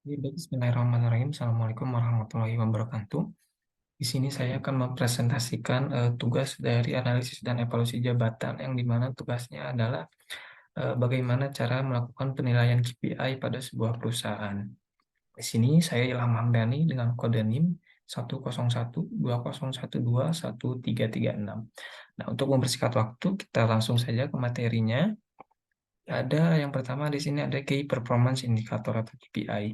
Bismillahirrahmanirrahim. Assalamualaikum warahmatullahi wabarakatuh. Di sini saya akan mempresentasikan tugas dari analisis dan evaluasi jabatan yang dimana tugasnya adalah bagaimana cara melakukan penilaian KPI pada sebuah perusahaan. Di sini saya Ilham Hamdani dengan kode NIM 10120121336. Nah, untuk mempersingkat waktu, kita langsung saja ke materinya. Ada yang pertama di sini ada Key Performance Indicator atau KPI.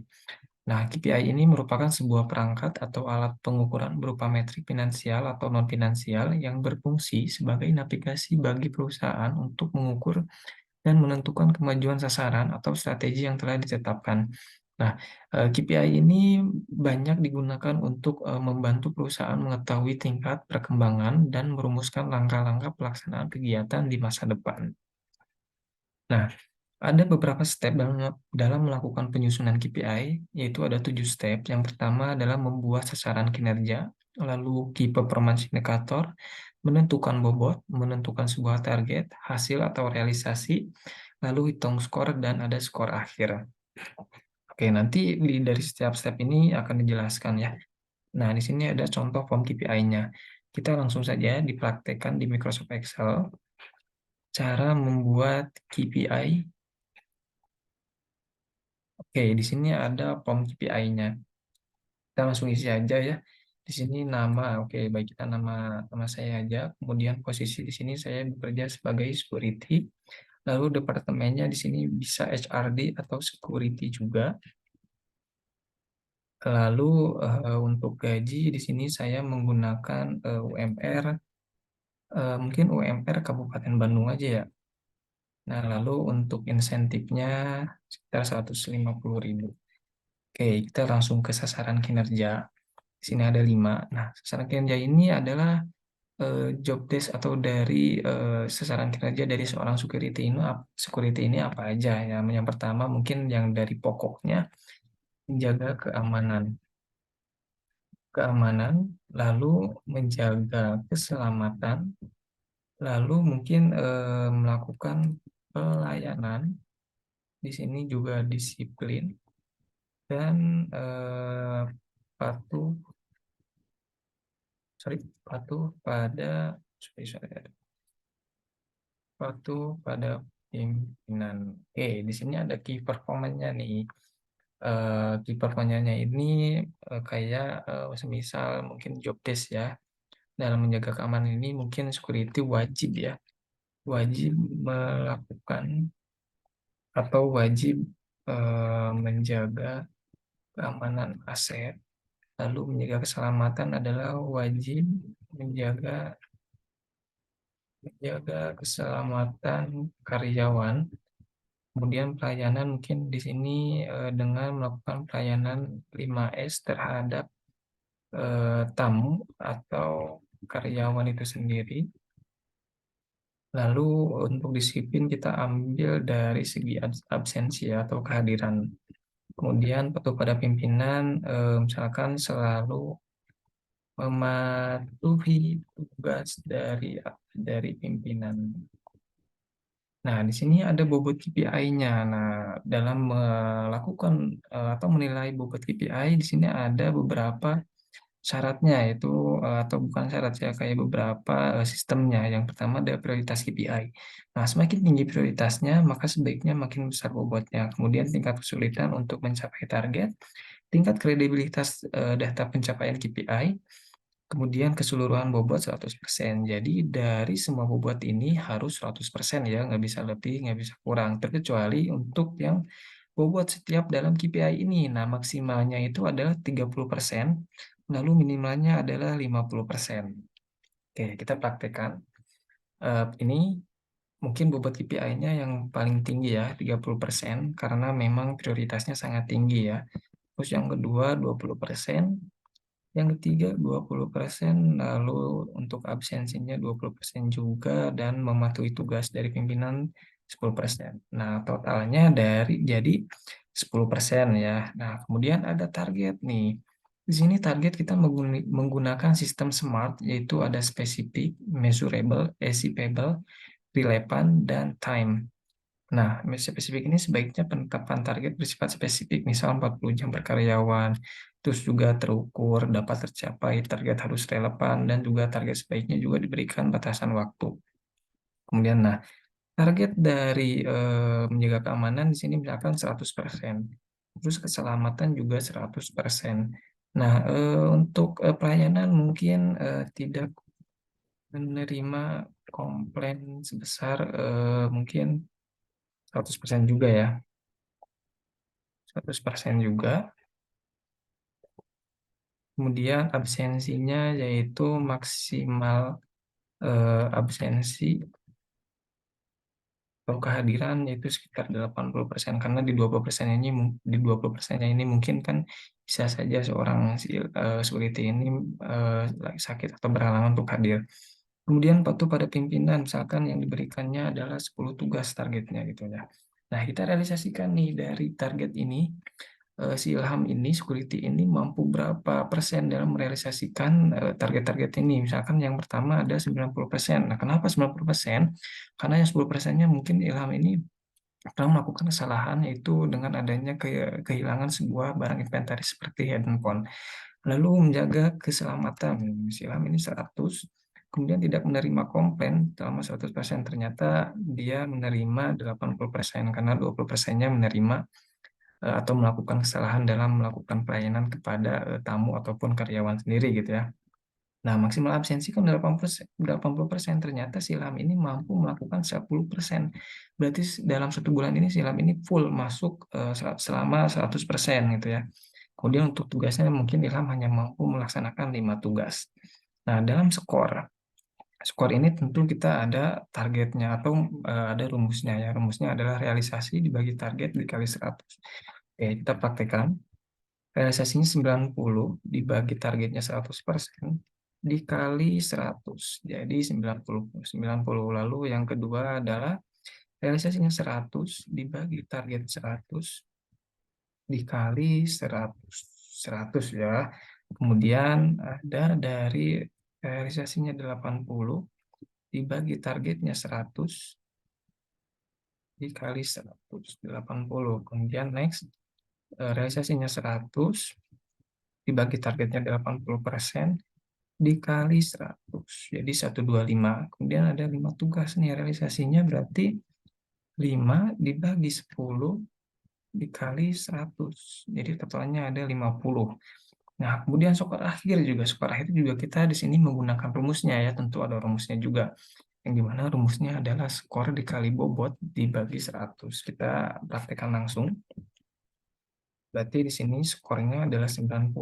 Nah, KPI ini merupakan sebuah perangkat atau alat pengukuran berupa metrik finansial atau non-finansial yang berfungsi sebagai navigasi bagi perusahaan untuk mengukur dan menentukan kemajuan sasaran atau strategi yang telah ditetapkan. Nah, KPI ini banyak digunakan untuk membantu perusahaan mengetahui tingkat perkembangan dan merumuskan langkah-langkah pelaksanaan kegiatan di masa depan. Nah, ada beberapa step dalam melakukan penyusunan KPI, yaitu ada 7 step. Yang pertama adalah membuat sasaran kinerja, lalu Key Performance Indicator, menentukan bobot, menentukan sebuah target, hasil atau realisasi, lalu hitung skor, dan ada skor akhir. Oke, nanti dari setiap step ini akan dijelaskan ya. Nah, di sini ada contoh form KPI-nya. Kita langsung saja dipraktekkan di Microsoft Excel, cara membuat KPI. Oke, di sini ada form KPI-nya. Kita langsung isi aja ya. Di sini nama, oke, baik kita nama saya aja. Kemudian posisi di sini saya bekerja sebagai security. Lalu departemennya di sini bisa HRD atau security juga. Lalu untuk gaji di sini saya menggunakan UMR, mungkin UMR Kabupaten Bandung aja ya. Nah, lalu untuk insentifnya sekitar 150.000. Oke, kita langsung ke sasaran kinerja. Di sini ada 5. Nah, sasaran kinerja ini adalah job desk atau dari sasaran kinerja dari seorang security ini apa aja ya. Yang pertama mungkin yang dari pokoknya menjaga keamanan, lalu menjaga keselamatan, lalu mungkin melakukan pelayanan. Di sini juga disiplin dan patuh patuh pada sorry, sorry, patuh pada pimpinan. Oke, di sini ada key performance-nya nih. Key performance-nya ini kayak semisal mungkin job desk ya. Dalam menjaga keamanan ini mungkin security wajib ya. Wajib melakukan atau wajib menjaga keamanan aset. Lalu menjaga keselamatan adalah wajib menjaga keselamatan karyawan. Kemudian pelayanan mungkin di sini dengan melakukan pelayanan 5S terhadap tamu atau karyawan itu sendiri. Lalu untuk disiplin kita ambil dari segi absensi atau kehadiran. Kemudian patuh pada pimpinan, misalkan selalu mematuhi tugas dari pimpinan. Nah, di sini ada bobot KPI-nya. Nah, dalam melakukan atau menilai bobot KPI, di sini ada beberapa syaratnya, itu atau bukan syarat ya, kayak beberapa sistemnya. Yang pertama ada prioritas KPI. Nah, semakin tinggi prioritasnya, maka sebaiknya makin besar bobotnya. Kemudian tingkat kesulitan untuk mencapai target, tingkat kredibilitas data pencapaian KPI, kemudian keseluruhan bobot 100%. Jadi dari semua bobot ini harus 100% ya, nggak bisa lebih, nggak bisa kurang. Terkecuali untuk yang bobot setiap dalam KPI ini. Nah, maksimalnya itu adalah 30%, lalu minimalnya adalah 50%. Oke, kita praktekkan. Ini mungkin bobot KPI-nya yang paling tinggi ya, 30%, karena memang prioritasnya sangat tinggi ya. Terus yang kedua 20%, yang ketiga 20%, lalu untuk absensinya 20% juga, dan mematuhi tugas dari pimpinan 10%. Nah, totalnya jadi 10% ya. Nah, kemudian ada target nih. Di sini target kita menggunakan sistem SMART, yaitu ada specific, measurable, achievable, relevant, dan time. Nah, spesifik ini sebaiknya penetapan target bersifat spesifik, misal 40 jam per karyawan, terus juga terukur, dapat tercapai, target harus relevan, dan juga target sebaiknya juga diberikan batasan waktu. Kemudian, nah, target dari menjaga keamanan di sini misalkan 100%, terus keselamatan juga 100%. Nah, untuk pelayanan mungkin tidak menerima komplain sebesar mungkin 100% juga ya, 100% juga. Kemudian absensinya yaitu maksimal absensi atau kehadiran yaitu sekitar 80%, karena di 20% ini di 20%-nya ini mungkin kan bisa saja seorang security ini lagi sakit atau berhalangan untuk hadir. Kemudian patuh pada pimpinan, misalkan yang diberikannya adalah 10 tugas targetnya gitu ya. Nah, kita realisasikan nih dari target ini, si Ilham ini, security ini mampu berapa persen dalam merealisasikan target-target ini. Misalkan yang pertama ada 90%. Nah, kenapa 90%? Karena yang 10%-nya mungkin Ilham ini pernah melakukan kesalahan, yaitu dengan adanya kehilangan sebuah barang inventaris seperti handphone. Lalu menjaga keselamatan, si Ilham ini 100, kemudian tidak menerima komplain selama 100%, ternyata dia menerima 80%, karena 20%-nya menerima atau melakukan kesalahan dalam melakukan pelayanan kepada tamu ataupun karyawan sendiri gitu ya. Nah, maksimal absensi kan 80%, ternyata si Ilham ini mampu melakukan 10%. Berarti dalam 1 bulan ini si Ilham ini full masuk selama 100% gitu ya. Kemudian untuk tugasnya mungkin Ilham hanya mampu melaksanakan 5 tugas. Nah, dalam skor ini tentu kita ada targetnya atau ada rumusnya ya. Rumusnya adalah realisasi dibagi target dikali 100. Oke, kita praktekkan. Realisasinya 90 dibagi targetnya 100% dikali 100. Jadi 90. 90. Lalu yang kedua adalah realisasinya 100 dibagi target 100 dikali 100. 100 ya. Kemudian ada dari realisasinya 80 dibagi targetnya 100 dikali 180. Kemudian next, realisasinya 100 dibagi targetnya 80% dikali 100. Jadi 125. Kemudian ada 5 tugas nih realisasinya, berarti 5 dibagi 10 dikali 100. Jadi totalnya ada 50. Nah, kemudian skor akhir juga kita di sini menggunakan rumusnya ya, tentu ada rumusnya juga. Yang dimana rumusnya adalah skor dikali bobot dibagi 100. Kita praktekkan langsung. Berarti di sini skornya adalah 90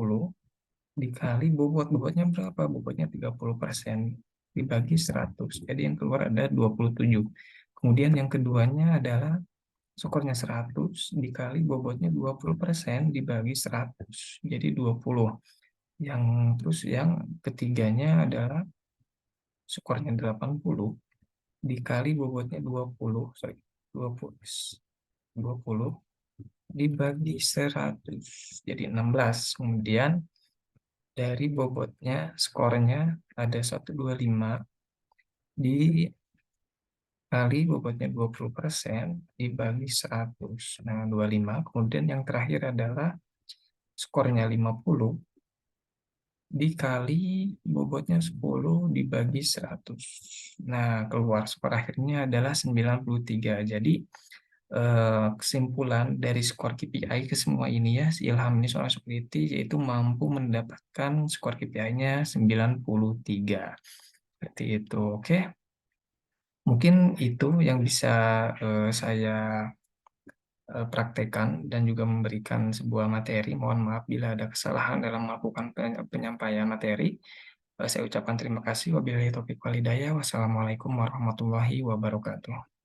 dikali bobot. Bobotnya berapa? Bobotnya 30% dibagi 100. Jadi yang keluar ada 27. Kemudian yang keduanya adalah skornya 100 dikali bobotnya 20% dibagi 100. Jadi 20. Terus yang ketiganya adalah skornya 80 dikali bobotnya 20, sorry, 20, 20 dibagi 100. Jadi 16. Kemudian dari bobotnya, skornya ada 125 dikali bobotnya 20% dibagi 100. Nah, 25. Kemudian yang terakhir adalah skornya 50 dikali bobotnya 10 dibagi 100. Nah, keluar skor akhirnya adalah 93. Jadi, kesimpulan dari skor KPI ke semua ini ya, si Ilham ini seorang security yaitu mampu mendapatkan skor KPI-nya 93. Seperti itu. Oke. Mungkin itu yang bisa saya praktekkan dan juga memberikan sebuah materi. Mohon maaf bila ada kesalahan dalam melakukan penyampaian materi. Saya ucapkan terima kasih. Wabillahi taufiq wal hidayah. Wassalamualaikum warahmatullahi wabarakatuh.